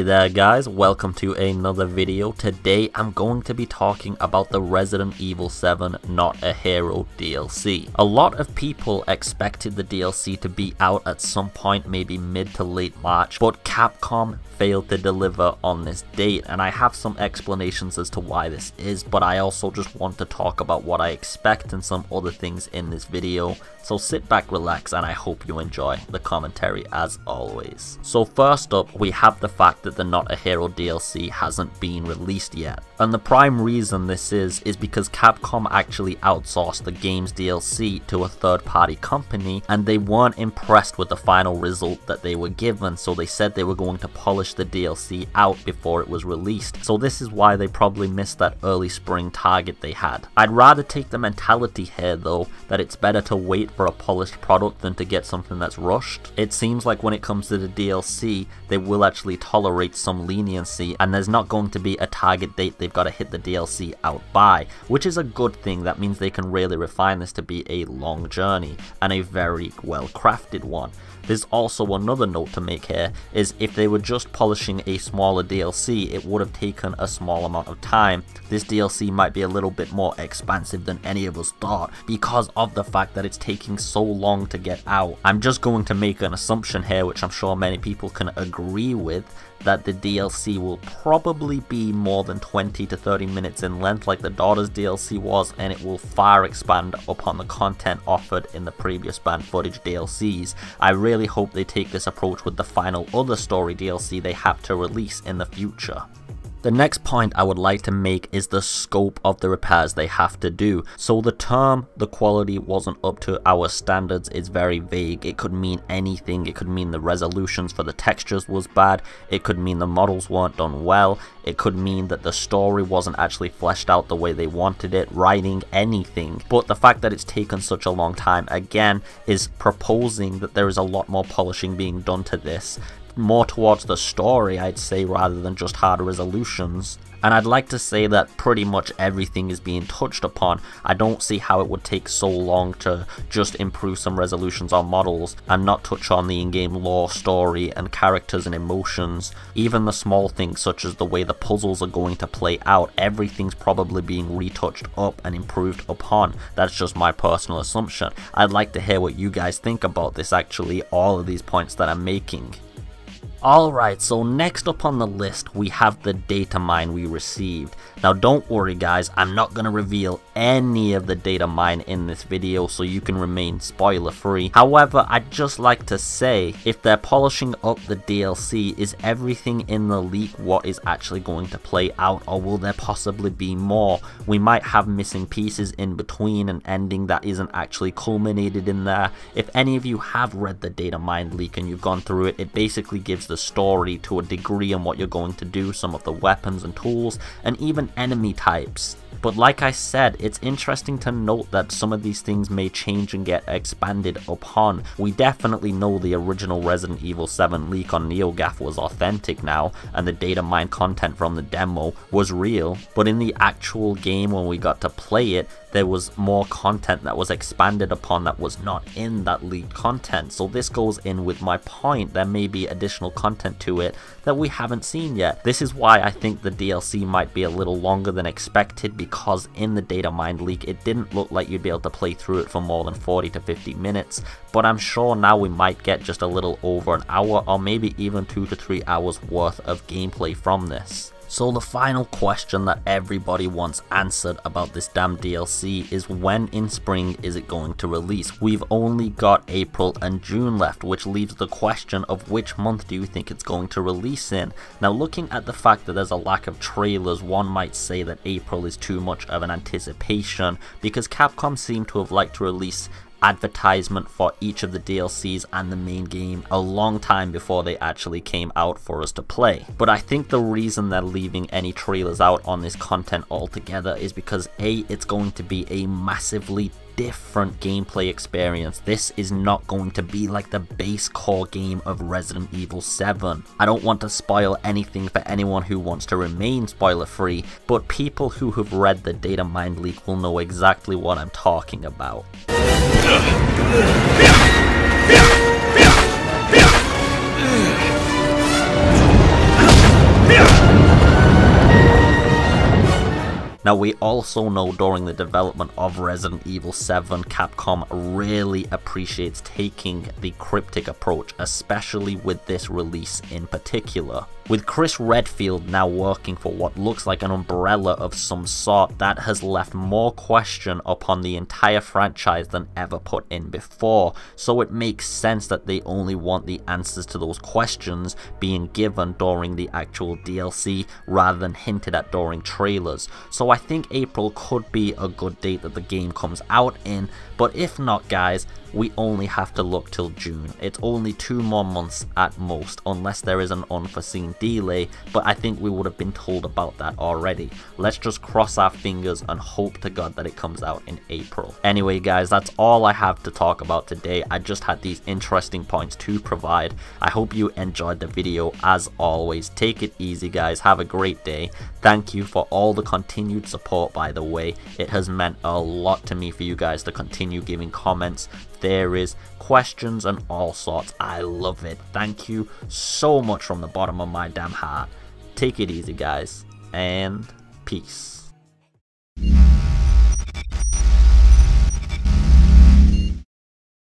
Hey there guys, welcome to another video. Today I'm going to be talking about the Resident Evil 7 Not a Hero DLC. A lot of people expected the DLC to be out at some point, maybe mid to late March, but Capcom failed to deliver on this date, and I have some explanations as to why this is, but I also just want to talk about what I expect and some other things in this video. So sit back, relax, and I hope you enjoy the commentary as always. So first up, we have the fact that the Not a Hero DLC hasn't been released yet. And the prime reason this is because Capcom actually outsourced the game's DLC to a third-party company, and they weren't impressed with the final result that they were given, so they said they were going to polish the DLC out before it was released. So this is why they probably missed that early spring target they had. I'd rather take the mentality here though, that it's better to wait for a polished product than to get something that's rushed. It seems like when it comes to the DLC, they will actually tolerate some leniency, and there's not going to be a target date they've got to hit the DLC out by, which is a good thing. That means they can really refine this to be a long journey and a very well crafted one. There's also another note to make here, is if they were just polishing a smaller DLC, it would have taken a small amount of time. This DLC might be a little bit more expansive than any of us thought because of the fact that it's taking so long to get out. I'm just going to make an assumption here, which I'm sure many people can agree with, that the DLC will probably be more than 20 to 30 minutes in length like the Daughter's DLC was, and it will far expand upon the content offered in the previous banned footage DLCs. I really hope they take this approach with the final other story DLC they have to release in the future. The next point I would like to make is the scope of the repairs they have to do. So the term, the quality wasn't up to our standards, is very vague. It could mean anything. It could mean the resolutions for the textures was bad. It could mean the models weren't done well. It could mean that the story wasn't actually fleshed out the way they wanted it, writing, anything. But the fact that it's taken such a long time, again, is proposing that there is a lot more polishing being done to this. More towards the story, I'd say, rather than just hard resolutions. And I'd like to say that pretty much everything is being touched upon. I don't see how it would take so long to just improve some resolutions on models and not touch on the in-game lore, story, and characters and emotions. Even the small things such as the way the puzzles are going to play out, everything's probably being retouched up and improved upon. That's just my personal assumption. I'd like to hear what you guys think about this, actually, all of these points that I'm making. Alright, so next up on the list we have the data mine we received. Now don't worry guys, I'm not going to reveal any of the data mine in this video so you can remain spoiler free. However, I'd just like to say, if they're polishing up the DLC, is everything in the leak what is actually going to play out, or will there possibly be more? We might have missing pieces in between, an ending that isn't actually culminated in there. If any of you have read the data mine leak and you've gone through it, it basically gives the story to a degree on what you're going to do, some of the weapons and tools, and even enemy types. But like I said, it's interesting to note that some of these things may change and get expanded upon. We definitely know the original Resident Evil 7 leak on NeoGAF was authentic now, and the data mine content from the demo was real, but in the actual game when we got to play it, there was more content that was expanded upon that was not in that leaked content. So this goes in with my point, there may be additional content to it that we haven't seen yet. This is why I think the DLC might be a little longer than expected, because in the data mine leak it didn't look like you'd be able to play through it for more than 40 to 50 minutes, but I'm sure now we might get just a little over an hour, or maybe even 2 to 3 hours worth of gameplay from this. So the final question that everybody wants answered about this damn DLC is, when in spring is it going to release? We've only got April and June left, which leaves the question of which month do you think it's going to release in? Now looking at the fact that there's a lack of trailers, one might say that April is too much of an anticipation, because Capcom seem to have liked to release advertisement for each of the DLCs and the main game a long time before they actually came out for us to play. But I think the reason they're leaving any trailers out on this content altogether is because A, it's going to be a massively different gameplay experience. This is not going to be like the base core game of Resident Evil 7. I don't want to spoil anything for anyone who wants to remain spoiler free, but people who have read the data mine leak will know exactly what I'm talking about. Now we also know during the development of Resident Evil 7, Capcom really appreciates taking the cryptic approach, especially with this release in particular. With Chris Redfield now working for what looks like an umbrella of some sort, that has left more question upon the entire franchise than ever put in before, so it makes sense that they only want the answers to those questions being given during the actual DLC rather than hinted at during trailers. So I think April could be a good date that the game comes out in, but if not, guys, we only have to look till June. It's only 2 more months at most, unless there is an unforeseen delay, but I think we would have been told about that already. Let's just cross our fingers and hope to God that it comes out in April. Anyway guys, that's all I have to talk about today. I just had these interesting points to provide. I hope you enjoyed the video. As always, take it easy guys, have a great day. Thank you for all the continued support, by the way. It has meant a lot to me for you guys to continue giving comments, theories, questions, and all sorts. I love it. Thank you so much from the bottom of my damn heart. Take it easy guys, and peace.